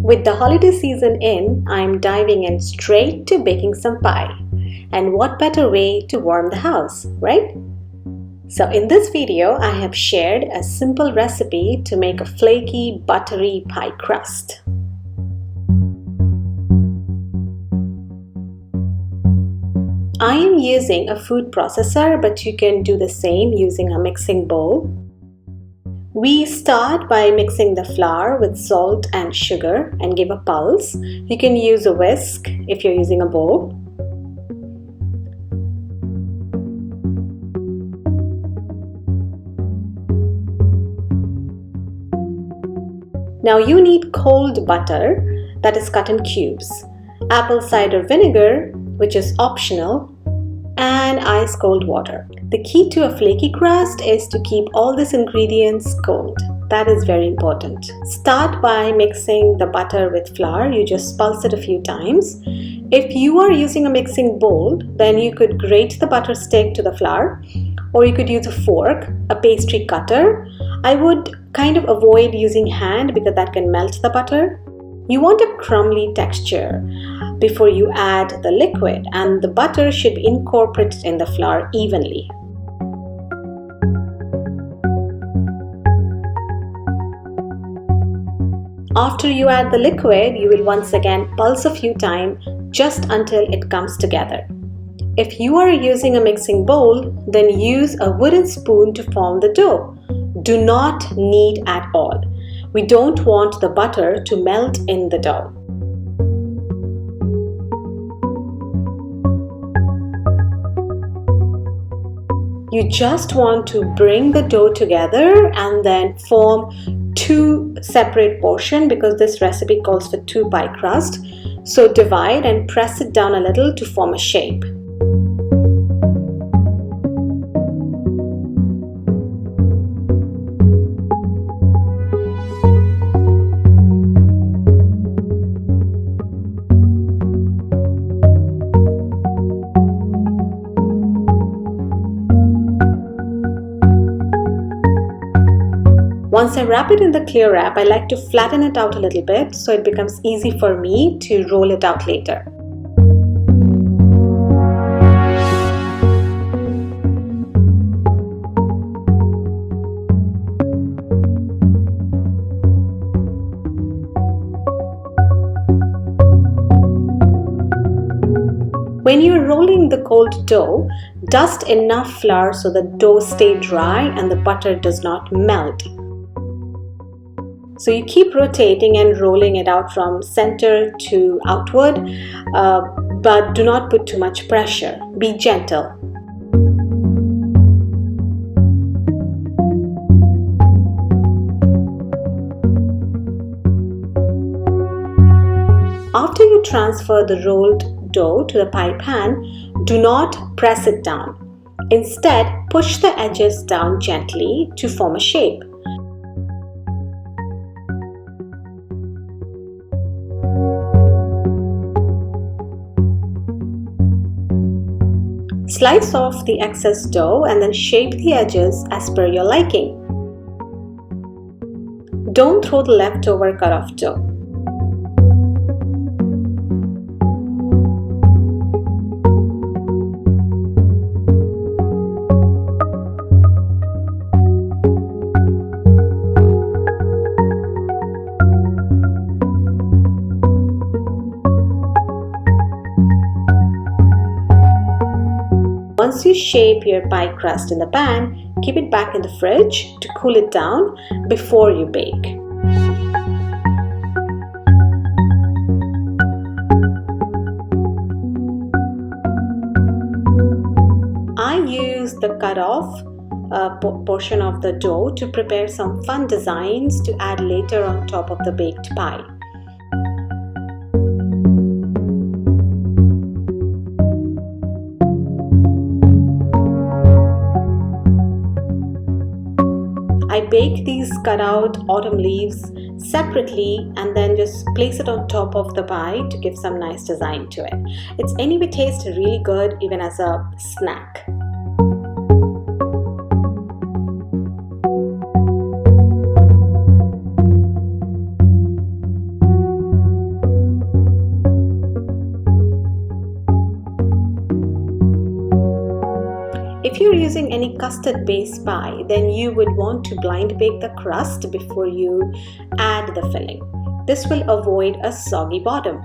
With the holiday season in, I'm diving in straight to baking some pie. And what better way to warm the house, right? So in this video, I have shared a simple recipe to make a flaky, buttery pie crust. I am using a food processor, but you can do the same using a mixing bowl. We start by mixing the flour with salt and sugar and give a pulse. You can use a whisk if you're using a bowl. Now you need cold butter that is cut in cubes, apple cider vinegar, which is optional, and ice cold water. The key to a flaky crust is to keep all these ingredients cold. That is very important. Start by mixing the butter with flour. You just pulse it a few times. If you are using a mixing bowl, then you could grate the butter stick to the flour, or you could use a fork, a pastry cutter. I would kind of avoid using hand because that can melt the butter. You want a crumbly texture before you add the liquid, and the butter should be incorporated in the flour evenly. After you add the liquid, you will once again pulse a few times just until it comes together. If you are using a mixing bowl, then use a wooden spoon to form the dough. Do not knead at all. We don't want the butter to melt in the dough. You just want to bring the dough together and then form two separate portions because this recipe calls for 2 pie crust. So divide and press it down a little to form a shape. Once I wrap it in the clear wrap, I like to flatten it out a little bit so it becomes easy for me to roll it out later. When you're rolling the cold dough, dust enough flour so the dough stays dry and the butter does not melt. So you keep rotating and rolling it out from center to outward, but do not put too much pressure. Be gentle. After you transfer the rolled dough to the pie pan, do not press it down. Instead, push the edges down gently to form a shape. Slice off the excess dough and then shape the edges as per your liking. Don't throw the leftover cut-off dough. Once you shape your pie crust in the pan, keep it back in the fridge to cool it down before you bake. I use the cut-off portion of the dough to prepare some fun designs to add later on top of the baked pie. I bake these cut out autumn leaves separately and then just place it on top of the pie to give some nice design to it. It's anyway tastes really good even as a snack. If you're using any custard based pie, then you would want to blind bake the crust before you add the filling. This will avoid a soggy bottom.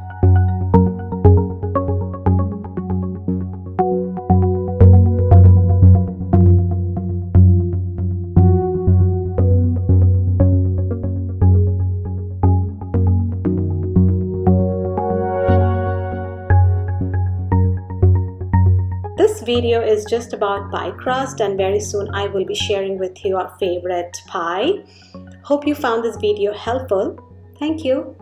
This video is just about pie crust, and very soon I will be sharing with you our favorite pie. Hope you found this video helpful. Thank you.